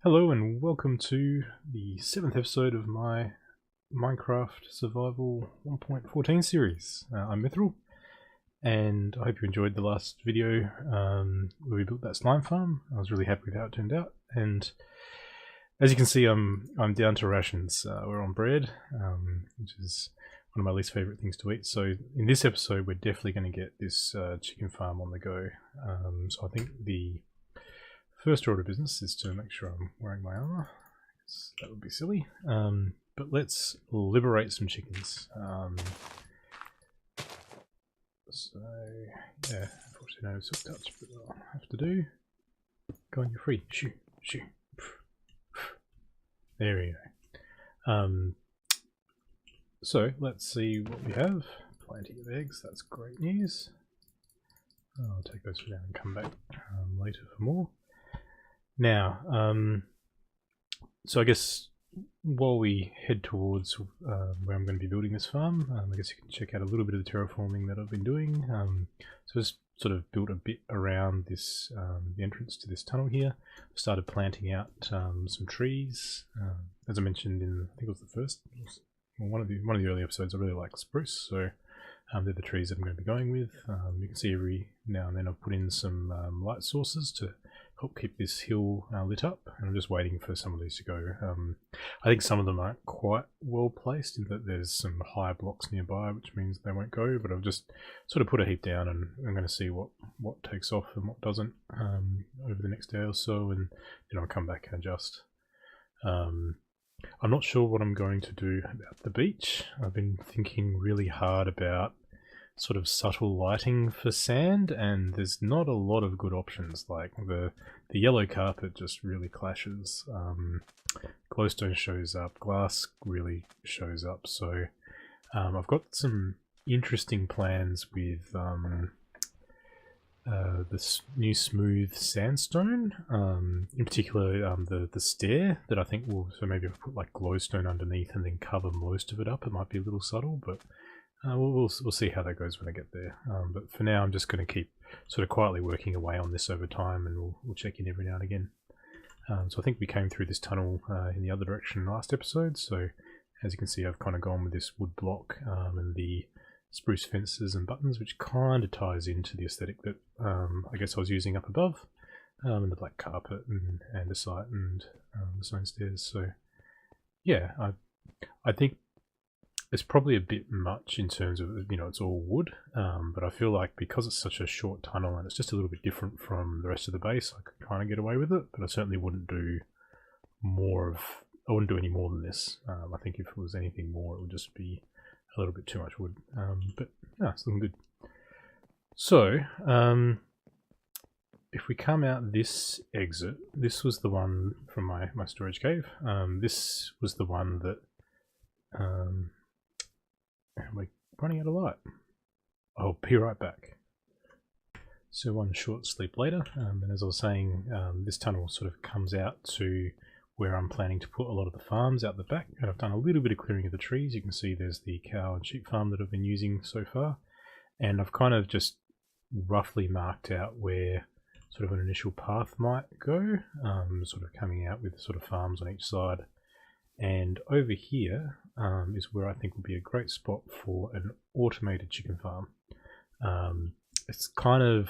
Hello and welcome to the 7th episode of my Minecraft Survival 1.14 series. I'm Mithril, and I hope you enjoyed the last video where we built that slime farm. I was really happy with how it turned out, and as you can see I'm down to rations. We're on bread, which is one of my least favourite things to eat, so in this episode we're definitely going to get this chicken farm on the go. So I think the first order of business is to make sure I'm wearing my armor. That would be silly. But let's liberate some chickens. So, yeah, unfortunately no silk touch, but I'll have to do. Go on, you're free. Shoo, shoo. There we go. So, let's see what we have. Plenty of eggs, that's great news. I'll take those for now and come back later for more. Now, so I guess while we head towards where I'm going to be building this farm, I guess you can check out a little bit of the terraforming that I've been doing. So just sort of built a bit around this the entrance to this tunnel here. Started planting out some trees. As I mentioned in, I think it was the first, well, one of the early episodes. I really like spruce, so they're the trees that I'm going to be going with. You can see every now and then I've put in some light sources to help keep this hill lit up, and I'm just waiting for some of these to go. I think some of them aren't quite well placed in that there's some high blocks nearby, which means they won't go, but I've just sort of put a heap down and I'm going to see what takes off and what doesn't over the next day or so, and then I'll come back and adjust. I'm not sure what I'm going to do about the beach. I've been thinking really hard about sort of subtle lighting for sand, and there's not a lot of good options. Like the yellow carpet just really clashes. Glowstone shows up, glass really shows up, so I've got some interesting plans with this new smooth sandstone, in particular the stair that I think will, so maybe I'll put like glowstone underneath and then cover most of it up. It might be a little subtle, but we'll see how that goes when I get there. But for now I'm just going to keep sort of quietly working away on this over time, and we'll check in every now and again. So I think we came through this tunnel in the other direction last episode, so as you can see I've kind of gone with this wood block and the spruce fences and buttons, which kind of ties into the aesthetic that I guess I was using up above, and the black carpet and andesite and the stone stairs. So yeah, I think it's probably a bit much in terms of, you know, it's all wood, but I feel like because it's such a short tunnel and it's just a little bit different from the rest of the base, I could kind of get away with it, but I certainly wouldn't do I wouldn't do any more than this. I think if it was anything more, it would just be a little bit too much wood, but yeah, it's looking good. So, if we come out this exit, this was the one from my storage cave. This was the one that we're running out of light. I'll be right back. So one short sleep later, and as I was saying, this tunnel sort of comes out to where I'm planning to put a lot of the farms out the back, and I've done a little bit of clearing of the trees. You can see there's the cow and sheep farm that I've been using so far, and I've kind of just roughly marked out where sort of an initial path might go, sort of coming out with sort of farms on each side. And over here is where I think will be a great spot for an automated chicken farm. It's kind of,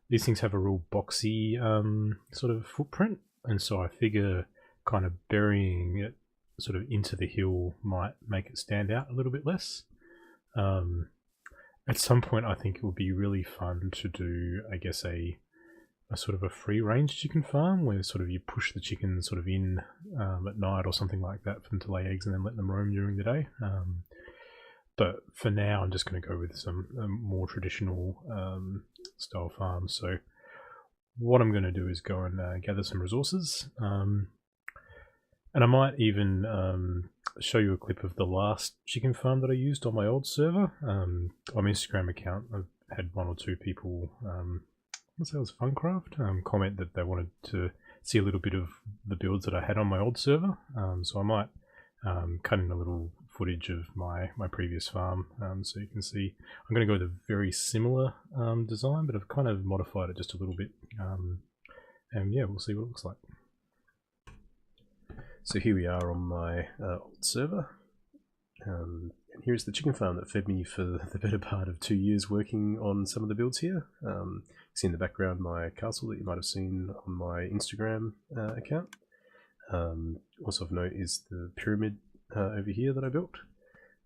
these things have a real boxy sort of footprint, and so I figure kind of burying it sort of into the hill might make it stand out a little bit less. At some point I think it would be really fun to do, I guess, a sort of a free range chicken farm where sort of you push the chickens sort of in at night or something like that for them to lay eggs and then let them roam during the day. But for now I'm just going to go with some more traditional style farms. So what I'm going to do is go and gather some resources, and I might even show you a clip of the last chicken farm that I used on my old server. On my Instagram account I've had one or two people, let's say it was Funcraft, comment that they wanted to see a little bit of the builds that I had on my old server. So I might cut in a little footage of my previous farm, so you can see. I'm going to go with a very similar design, but I've kind of modified it just a little bit, and yeah, we'll see what it looks like. So here we are on my old server. And here's the chicken farm that fed me for the better part of 2 years working on some of the builds here. You see in the background my castle that you might have seen on my Instagram account. Also of note is the pyramid over here that I built.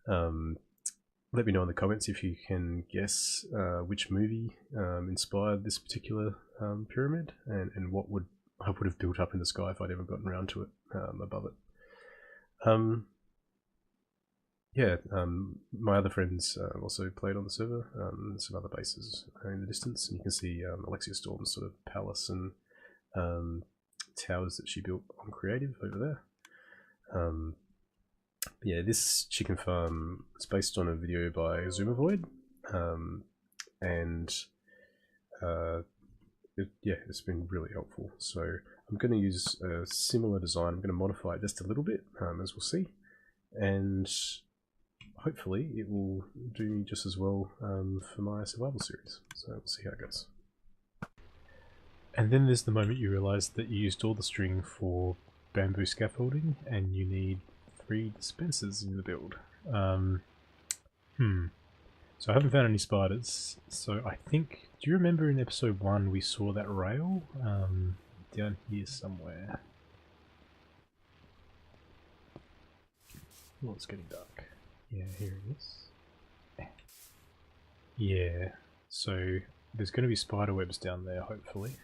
Let me know in the comments if you can guess which movie inspired this particular pyramid, and what I would have built up in the sky if I'd ever gotten around to it above it. My other friends also played on the server, some other bases in the distance, and you can see Alexia Storm's sort of palace and towers that she built on creative over there. Yeah, this chicken farm is based on a video by Zoomovoid, it's been really helpful. So I'm going to use a similar design. I'm going to modify it just a little bit, as we'll see, and hopefully it will do just as well for my survival series. So we'll see how it goes. And then there's the moment you realise that you used all the string for bamboo scaffolding and you need 3 dispensers in the build. So I haven't found any spiders. So I think, do you remember in episode 1 we saw that rail down here somewhere? Oh, it's getting dark. Yeah, here it is. Yeah, so there's going to be spider webs down there, hopefully.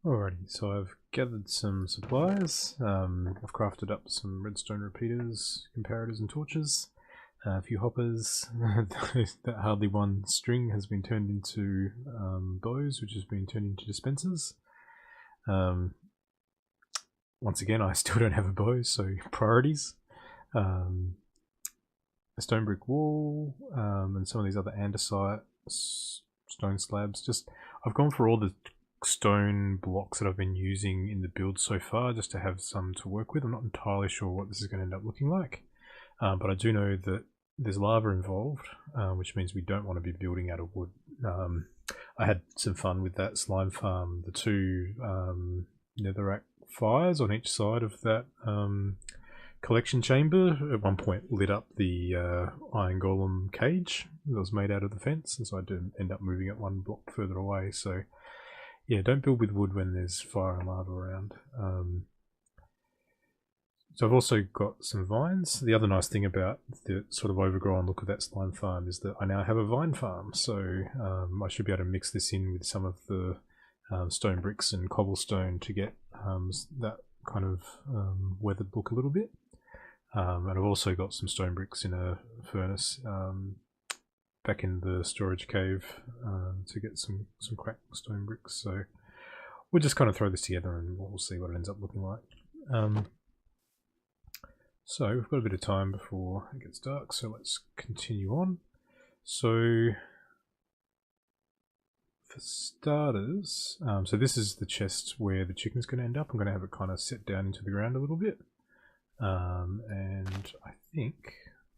Alrighty, so I've gathered some supplies. I've crafted up some redstone repeaters, comparators and torches. A few hoppers. That hardly one string has been turned into bows, which has been turned into dispensers. Once again, I still don't have a bow, so priorities. A stone brick wall, and some of these other andesite stone slabs. I've gone for all the stone blocks that I've been using in the build so far, just to have some to work with. I'm not entirely sure what this is going to end up looking like, but I do know that there's lava involved, which means we don't want to be building out of wood. I had some fun with that slime farm. The 2 netherrack fires on each side of that collection chamber at one point lit up the iron golem cage that was made out of the fence, and so I did end up moving it 1 block further away. So yeah, don't build with wood when there's fire and lava around. So I've also got some vines. The other nice thing about the sort of overgrown look of that slime farm is that I now have a vine farm. So I should be able to mix this in with some of the stone bricks and cobblestone to get that kind of weathered look a little bit. And I've also got some stone bricks in a furnace back in the storage cave to get some cracked stone bricks. So we'll just kind of throw this together and we'll see what it ends up looking like. So we've got a bit of time before it gets dark, so let's continue on. So for starters, so this is the chest where the chicken's going to end up. I'm going to have it kind of set down into the ground a little bit. And I think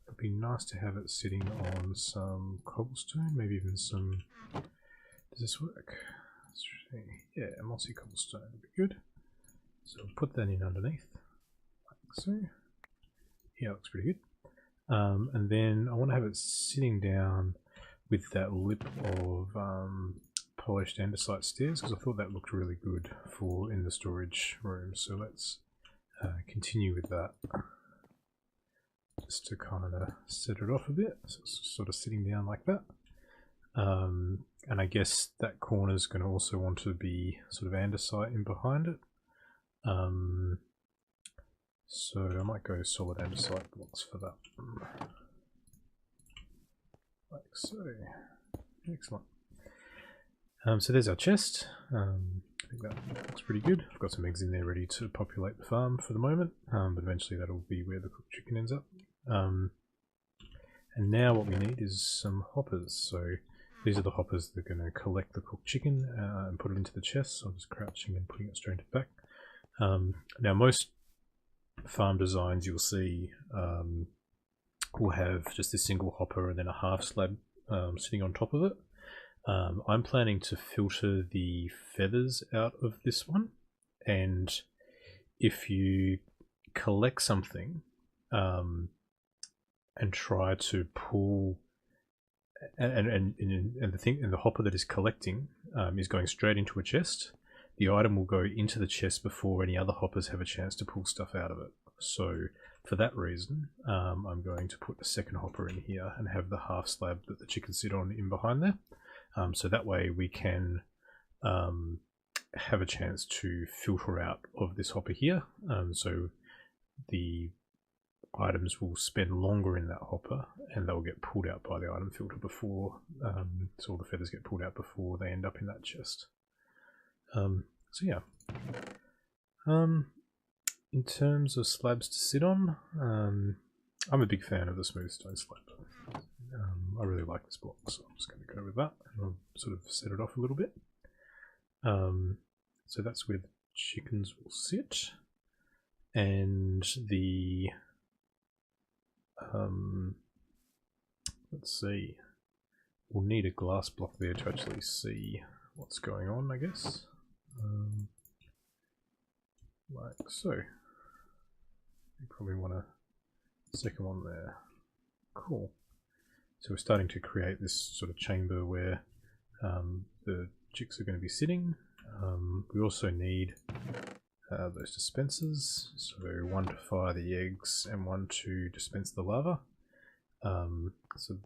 it'd be nice to have it sitting on some cobblestone, maybe even some... Does this work? Let's see. Yeah, mossy cobblestone would be good. So we'll put that in underneath, like so. Yeah, looks pretty good. And then I want to have it sitting down with that lip of polished andesite stairs, because I thought that looked really good for in the storage room. So let's continue with that, just to kind of set it off a bit. So it's sort of sitting down like that. And I guess that corner is going to also want to be sort of andesite in behind it. So I might go solid andesite blocks for that. Like so. Excellent. So there's our chest. I think that looks pretty good. I've got some eggs in there ready to populate the farm for the moment, but eventually that'll be where the cooked chicken ends up. And now what we need is some hoppers. So these are the hoppers that are going to collect the cooked chicken and put it into the chest. So I'm just crouching and putting it straight into the back. Now most farm designs you'll see will have just a single hopper and then a half slab sitting on top of it. I'm planning to filter the feathers out of this one, and if you collect something and try to pull and the hopper that is collecting is going straight into a chest, the item will go into the chest before any other hoppers have a chance to pull stuff out of it. So for that reason, I'm going to put a second hopper in here and have the half slab that the chickens sit on in behind there. So that way we can have a chance to filter out of this hopper here. So the items will spend longer in that hopper and they'll get pulled out by the item filter before, so all the feathers get pulled out before they end up in that chest. So yeah. In terms of slabs to sit on, I'm a big fan of the smooth stone slab. I really like this block, so I'm just going to go with that and I'll sort of set it off a little bit. So that's where the chickens will sit, and the let's see, we'll need a glass block there to actually see what's going on, I guess. Like so. You probably want a second one there. Cool. So we're starting to create this sort of chamber where the chicks are going to be sitting. We also need those dispensers, so one to fire the eggs and one to dispense the lava. So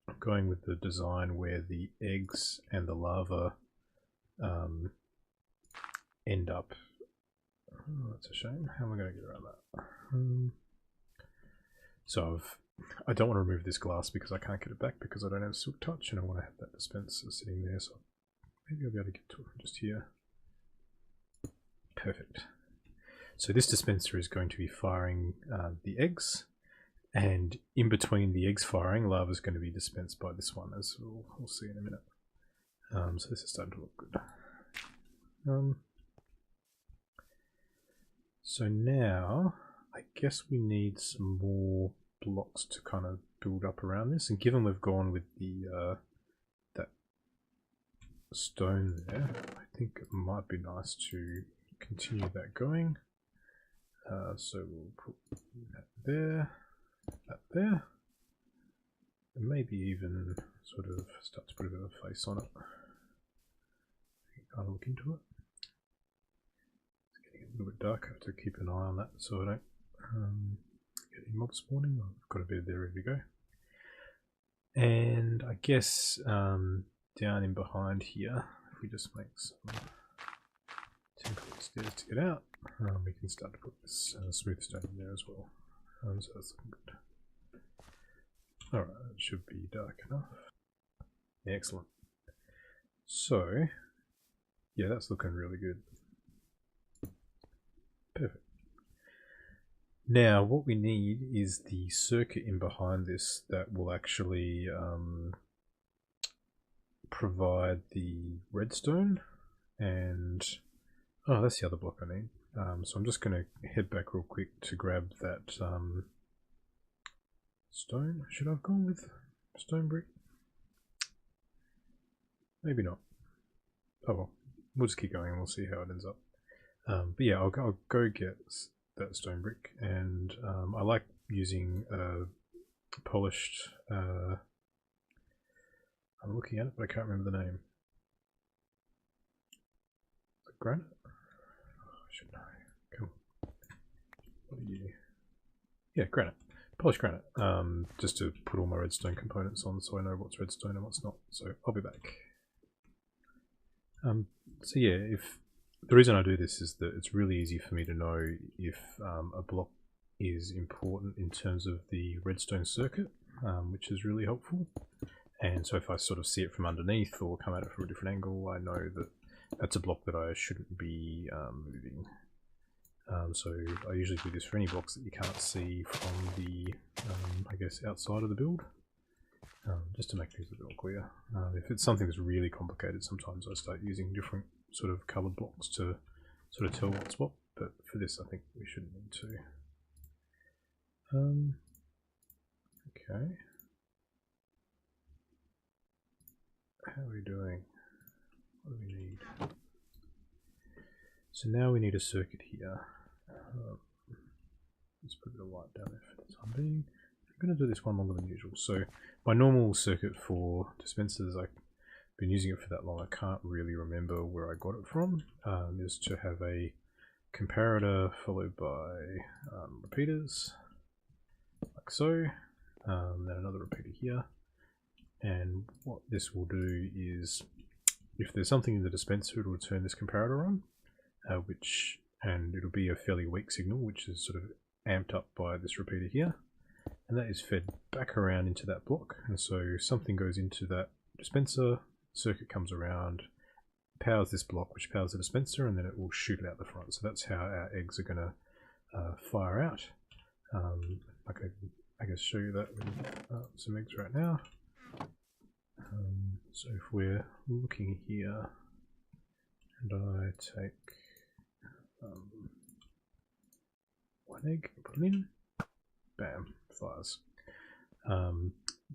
I'm going with the design where the eggs and the lava end up. Oh, that's a shame. How am I going to get around that? So I don't want to remove this glass because I can't get it back because I don't have silk touch, and I want to have that dispenser sitting there, so maybe I'll be able to get to it from just here. Perfect. So this dispenser is going to be firing the eggs, and in between the eggs firing, lava is going to be dispensed by this one, as we'll see in a minute. So this is starting to look good. So now I guess we need some more blocks to kind of build up around this, and given we've gone with the that stone there, I think it might be nice to continue that going. So we'll put that there, and maybe even sort of start to put a bit of a face on it. Kind of look into it. It's getting a little bit dark. I have to keep an eye on that so I don't get any mob spawning. I've got a bed there ready to go. And I guess down in behind here, if we just make some temporary stairs to get out, we can start to put this smooth stone in there as well. So that's looking good. Alright, it should be dark enough. Excellent. So, yeah, that's looking really good. Perfect. Now, what we need is the circuit in behind this that will actually provide the redstone, and oh, that's the other block I need. So I'm just going to head back real quick to grab that stone. Should I have gone with stone brick? Maybe not. Oh well, we'll just keep going and we'll see how it ends up. But yeah, I'll go get that stone brick, and I like using polished. I'm looking at it, but I can't remember the name. Granite? Oh, I should know. Come on. What are you? Yeah, granite. Polished granite. Just to put all my redstone components on, so I know what's redstone and what's not. So I'll be back. So yeah, if the reason I do this is that it's really easy for me to know if a block is important in terms of the redstone circuit, which is really helpful. And so if I sort of see it from underneath or come at it from a different angle, I know that that's a block that I shouldn't be moving. So I usually do this for any blocks that you can't see from the, I guess, outside of the build, just to make things a bit more clear. If it's something that's really complicated, sometimes I start using different sort of coloured blocks to sort of tell what's what, but for this I think we shouldn't need to. Okay. How are we doing? What do we need? So now we need a circuit here. Let's put a bit of light down there for the time being. I'm going to do this one longer than usual. So my normal circuit for dispensers, I've been using it for that long, I can't really remember where I got it from, is to have a comparator followed by repeaters, like so, then another repeater here. And what this will do is, if there's something in the dispenser, it will turn this comparator on, and it'll be a fairly weak signal, which is sort of amped up by this repeater here, and that is fed back around into that block. And so something goes into that dispenser, circuit comes around, powers this block, which powers the dispenser, and then it will shoot it out the front. So that's how our eggs are going to fire out. I can, I guess, show you that with some eggs right now. So if we're looking here, and I take one egg, put it in, bam, fires.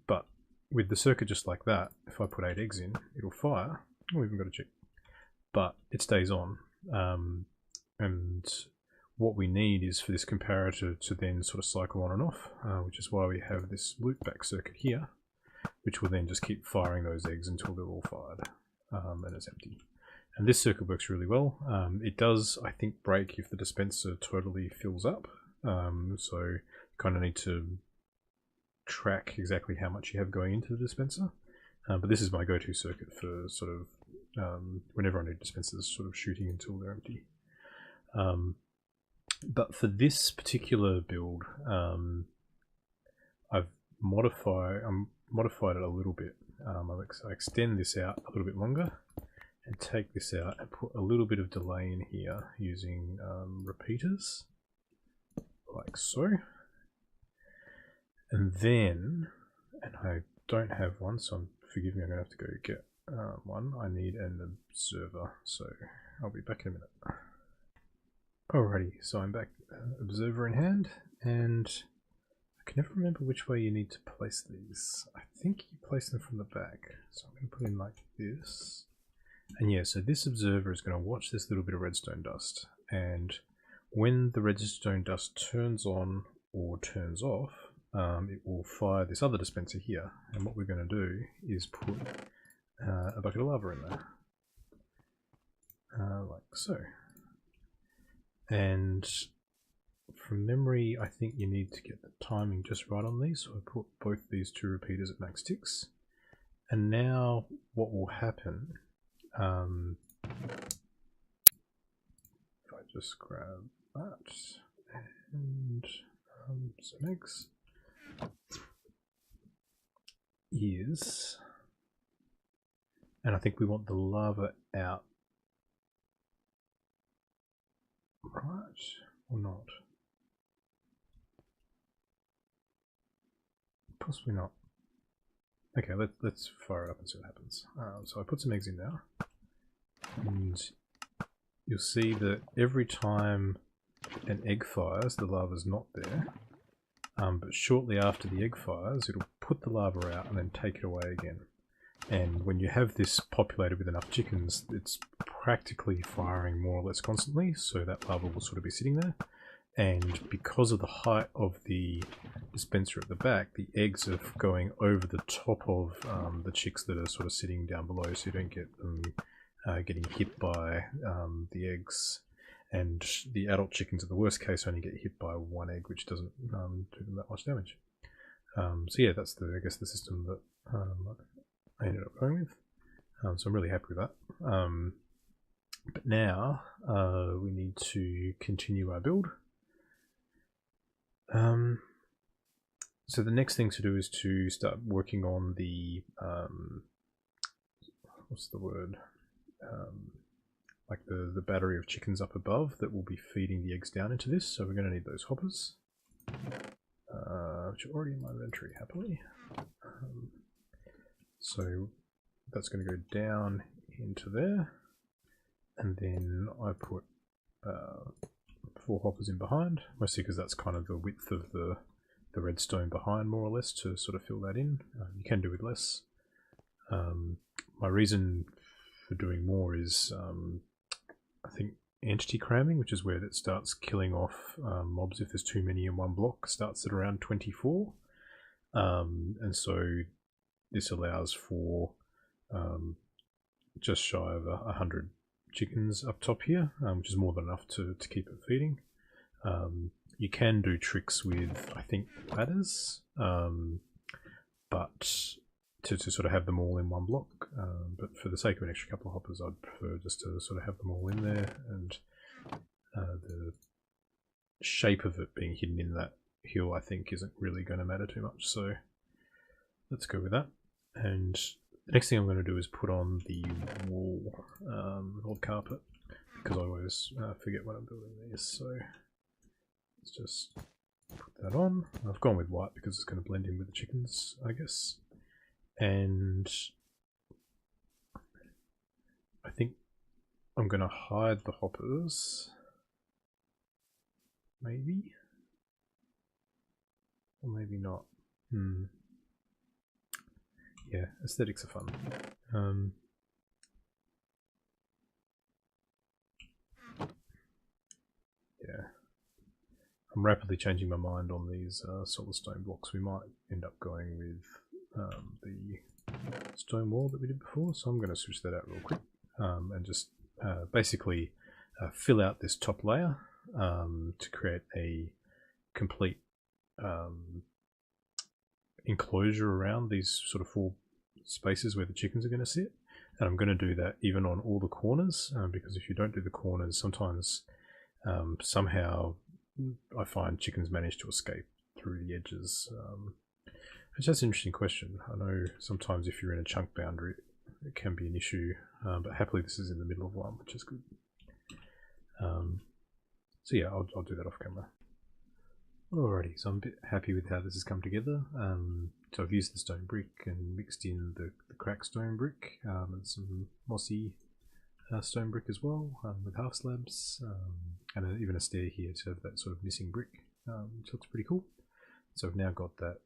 But with the circuit just like that, if I put 8 eggs in, it'll fire. Oh, we've even got a chick. But it stays on. And what we need is for this comparator to then sort of cycle on and off, which is why we have this loopback circuit here, which will then just keep firing those eggs until they're all fired, and it's empty. And this circuit works really well. It does, I think, break if the dispenser totally fills up. So you kind of need to track exactly how much you have going into the dispenser. But this is my go-to circuit for sort of whenever I need dispensers sort of shooting until they're empty. But for this particular build, I've modified it a little bit. I extend this out a little bit longer and take this out and put a little bit of delay in here using repeaters, like so. And then, and I don't have one, so forgive me, I'm going to have to go get one. I need an observer, so I'll be back in a minute. Alrighty, so I'm back, observer in hand, and I can never remember which way you need to place these. I think you place them from the back, so I'm going to put in like this. And yeah, so this observer is going to watch this little bit of redstone dust, and when the redstone dust turns on or turns off, it will fire this other dispenser here. And what we're going to do is put a bucket of lava in there, like so. And from memory, I think you need to get the timing just right on these, so I put both these two repeaters at max ticks. And now what will happen if I just grab that and some eggs, is, and I think we want the lava out, right, or not? Possibly not. Okay, let's fire it up and see what happens. So I put some eggs in now, and you'll see that every time an egg fires, the lava's not there. But shortly after the egg fires, it'll put the lava out and then take it away again. And when you have this populated with enough chickens, it's practically firing more or less constantly, so that lava will sort of be sitting there. And because of the height of the dispenser at the back, the eggs are going over the top of the chicks that are sort of sitting down below, so you don't get them getting hit by the eggs. And the adult chickens, in the worst case, only get hit by one egg, which doesn't do them that much damage. So yeah, that's I guess the system that I ended up going with. So I'm really happy with that. But now we need to continue our build. So the next thing to do is to start working on the what's the word? Like the battery of chickens up above that will be feeding the eggs down into this. So we're going to need those hoppers, which are already in my inventory happily. So that's going to go down into there, and then I put 4 hoppers in behind, mostly because that's kind of the width of the redstone behind, more or less, to sort of fill that in. You can do with less. My reason for doing more is I think entity cramming, which is where it starts killing off mobs if there's too many in one block, starts at around 24. And so this allows for just shy of 100 chickens up top here, which is more than enough to keep it feeding. You can do tricks with, I think, ladders, but to sort of have them all in one block. But for the sake of an extra couple of hoppers, I'd prefer just to sort of have them all in there, and the shape of it being hidden in that hill, I think, isn't really going to matter too much. So let's go with that. And the next thing I'm going to do is put on the wall carpet, because I always forget when I'm building these. So let's just put that on. I've gone with white because it's going to blend in with the chickens, I guess. And I think I'm going to hide the hoppers, maybe, or maybe not. Yeah, aesthetics are fun. Yeah, I'm rapidly changing my mind on these solid stone blocks. We might end up going with the stone wall that we did before, so I'm going to switch that out real quick and just basically fill out this top layer to create a complete enclosure around these sort of 4 spaces where the chickens are going to sit. And I'm going to do that even on all the corners, because if you don't do the corners, sometimes somehow I find chickens manage to escape through the edges. It's just an interesting question. I know sometimes if you're in a chunk boundary, it can be an issue, but happily this is in the middle of one, which is good. So yeah, I'll do that off camera. Alrighty, so I'm a bit happy with how this has come together. So I've used the stone brick and mixed in the cracked stone brick and some mossy stone brick as well, with half slabs, and even a stair here to have that sort of missing brick, which looks pretty cool. So I've now got that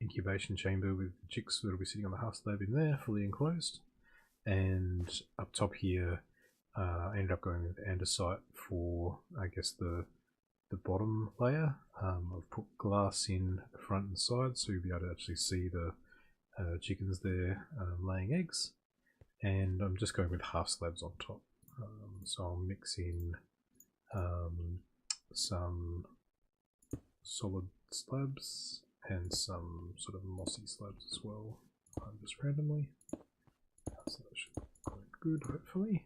incubation chamber with the chicks that will be sitting on the half slab in there, fully enclosed. And up top here, I ended up going with andesite for, I guess, the bottom layer. I've put glass in the front and side, so you'll be able to actually see the chickens there laying eggs. And I'm just going with half slabs on top. So I'll mix in some solid slabs and some sort of mossy slabs as well, just randomly. So that should look quite good, hopefully.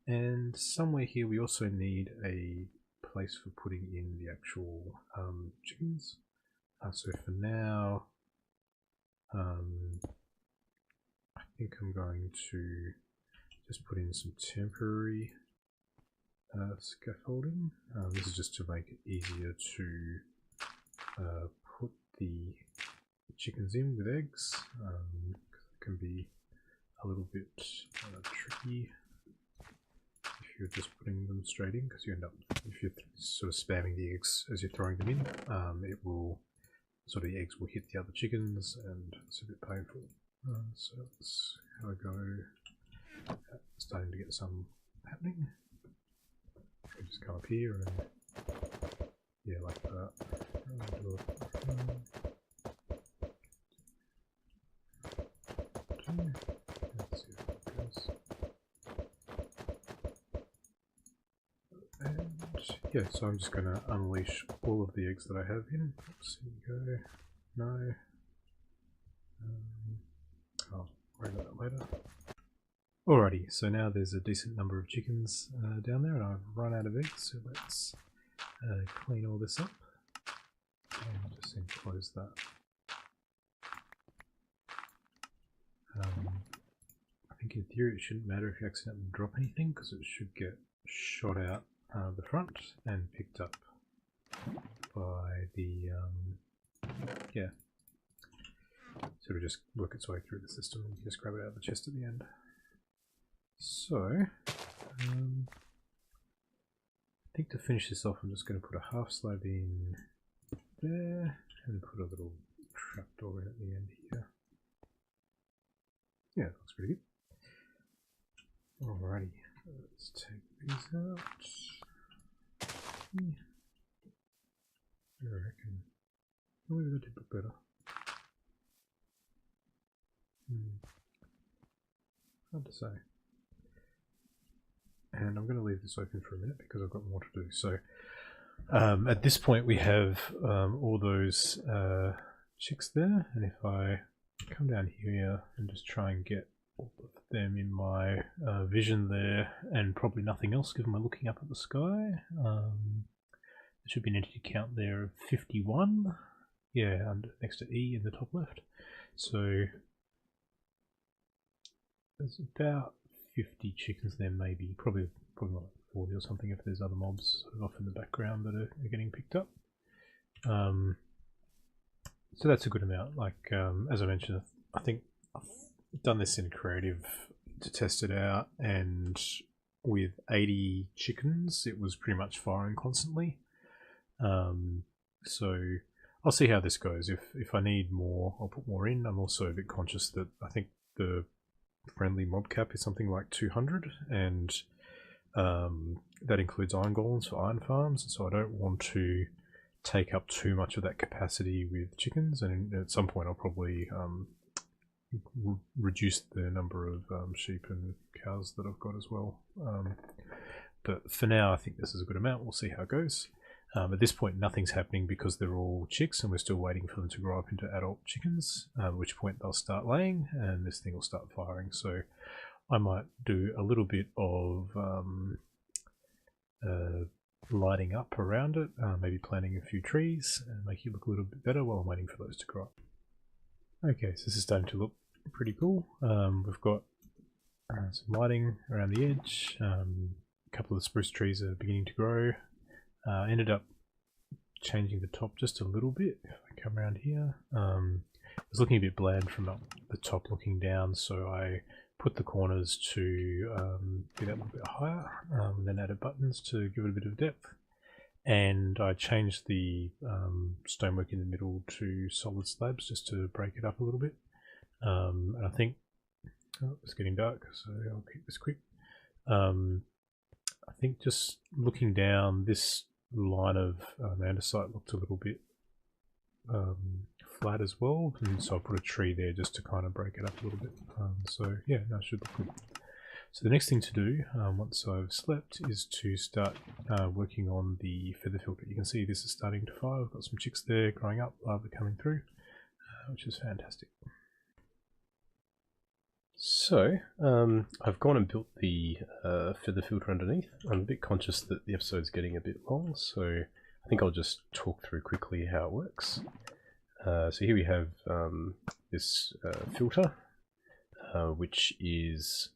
And somewhere here we also need a place for putting in the actual chickens. So for now, I think I'm going to just put in some temporary scaffolding. This is just to make it easier to put the chickens in with eggs, because it can be a little bit tricky if you're just putting them straight in, because you end up, if you're sort of spamming the eggs as you're throwing them in, it will, sort of the eggs will hit the other chickens and it's a bit painful. So let's have a go at starting to get some happening. I just come up here and yeah, like that. Let's see if it goes. And yeah, so I'm just going to unleash all of the eggs that I have in. Oops, here we go. No. I'll worry about that later. Alrighty, so now there's a decent number of chickens down there and I've run out of eggs, so let's clean all this up and just enclose that. I think in theory it shouldn't matter if you accidentally drop anything because it should get shot out the front and picked up by the, yeah, sort of just work its way through the system and you just grab it out of the chest at the end. So, I think to finish this off I'm just going to put a half slab in there and put a little trapdoor in at the end here. Yeah, that looks pretty good. Alrighty, let's take these out. I reckon. Oh, maybe that did look better. Hard to say. And I'm going to leave this open for a minute because I've got more to do. So at this point we have all those chicks there, and if I come down here and just try and get all of them in my vision there, and probably nothing else given we're looking up at the sky, there should be an entity count there of 51. Yeah, next to E in the top left. So there's about 50 chickens there, maybe, probably not 40 or something if there's other mobs sort of off in the background that are getting picked up. So that's a good amount. Like as I mentioned, I think I've done this in creative to test it out, and with 80 chickens it was pretty much firing constantly. So I'll see how this goes. If I need more, I'll put more in. I'm also a bit conscious that I think the friendly mob cap is something like 200, and that includes iron golems for iron farms, so I don't want to take up too much of that capacity with chickens, and at some point I'll probably reduce the number of sheep and cows that I've got as well. But for now I think this is a good amount. We'll see how it goes. At this point nothing's happening because they're all chicks and we're still waiting for them to grow up into adult chickens, at which point they'll start laying and this thing will start firing. So I might do a little bit of lighting up around it, maybe planting a few trees and make it look a little bit better while I'm waiting for those to grow up. Okay, so this is starting to look pretty cool. We've got some lighting around the edge, a couple of the spruce trees are beginning to grow. Ended up changing the top just a little bit. If I come around here, it was looking a bit bland from up the top looking down, so I put the corners to get that a little bit higher, then added buttons to give it a bit of depth, and I changed the stonework in the middle to solid slabs just to break it up a little bit. And I think it's getting dark, so I'll keep this quick. I think just looking down, this line of andesite looked a little bit flat as well, and so I put a tree there just to kind of break it up a little bit. So yeah, no, it should look good. So the next thing to do once I've slept is to start working on the feather filter. You can see this is starting to fire. I've got some chicks there growing up, larvae coming through, which is fantastic. So, I've gone and built the feather filter underneath. I'm a bit conscious that the episode's getting a bit long, so I think I'll just talk through quickly how it works. So here we have this filter, which is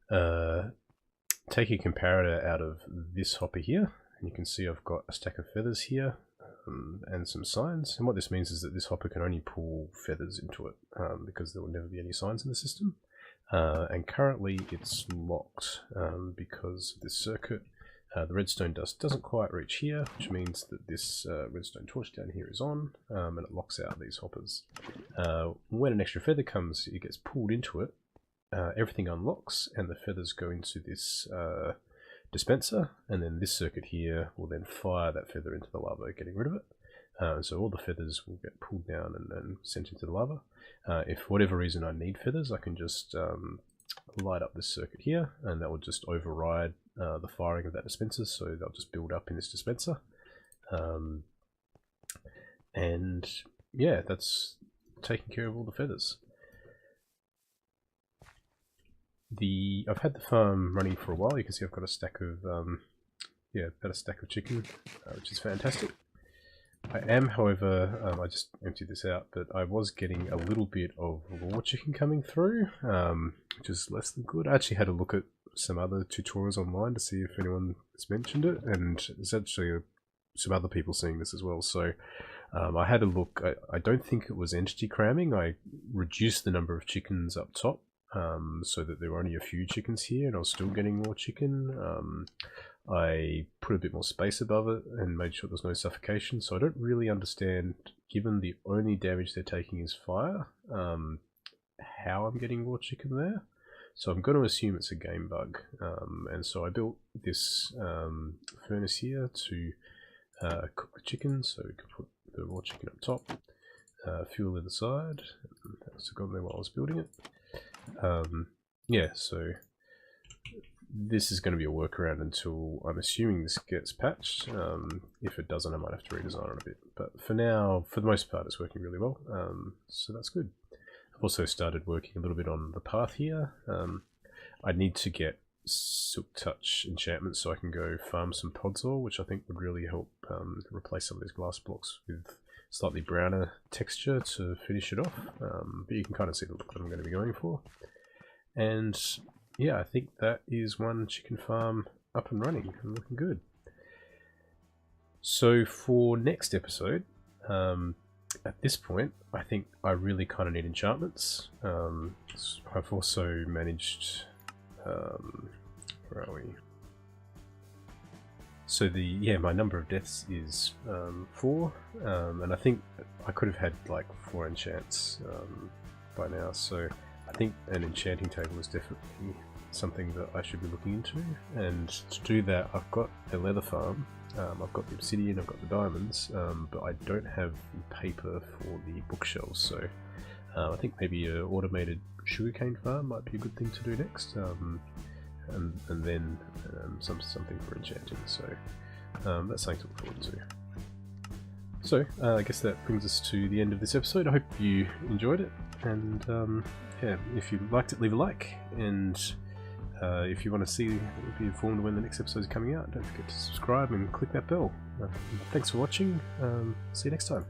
take a comparator out of this hopper here, and you can see I've got a stack of feathers here and some signs. And what this means is that this hopper can only pull feathers into it because there will never be any signs in the system. And currently it's locked because of this circuit. The redstone dust doesn't quite reach here, which means that this redstone torch down here is on, and it locks out these hoppers. When an extra feather comes, it gets pulled into it, everything unlocks, and the feathers go into this dispenser, and then this circuit here will then fire that feather into the lava, getting rid of it. So all the feathers will get pulled down and sent into the lava. If for whatever reason I need feathers, I can just light up this circuit here, and that will just override the firing of that dispenser, so they'll just build up in this dispenser. And yeah, that's taking care of all the feathers. I've had the farm running for a while. You can see I've got a stack of about a stack of chicken, which is fantastic. I am, however, I just emptied this out, but I was getting a little bit of raw chicken coming through, which is less than good. I actually had a look at some other tutorials online to see if anyone has mentioned it, and there's actually some other people seeing this as well. So I had a look. I don't think it was entity cramming. I reduced the number of chickens up top so that there were only a few chickens here, and I was still getting more chicken. I put a bit more space above it and made sure there's no suffocation, so I don't really understand, given the only damage they're taking is fire, how I'm getting raw chicken there. So I'm going to assume it's a game bug, and so I built this furnace here to cook the chicken, so we can put the raw chicken up top, fuel in the side. That's gone there while I was building it. Yeah, so this is going to be a workaround until I'm assuming this gets patched. If it doesn't, I might have to redesign it a bit. But for now, for the most part, it's working really well. So that's good. I've also started working a little bit on the path here. I need to get Silk Touch enchantments so I can go farm some podzol, which I think would really help replace some of these glass blocks with slightly browner texture to finish it off. But you can kind of see the look that I'm going to be going for. And yeah, I think that is one chicken farm up and running and looking good. So for next episode, at this point, I think I really kind of need enchantments. I've also managed, where are we? So my number of deaths is 4, and I think I could have had like 4 enchants by now. So I think an enchanting table is definitely something that I should be looking into, and to do that I've got a leather farm, I've got the obsidian, I've got the diamonds, but I don't have the paper for the bookshelves, so I think maybe an automated sugarcane farm might be a good thing to do next, and then something for enchanting, so that's something to look forward to. So I guess that brings us to the end of this episode. I hope you enjoyed it, and yeah, if you liked it, leave a like, and if you want to be informed when the next episode is coming out, don't forget to subscribe and click that bell. Thanks for watching. See you next time.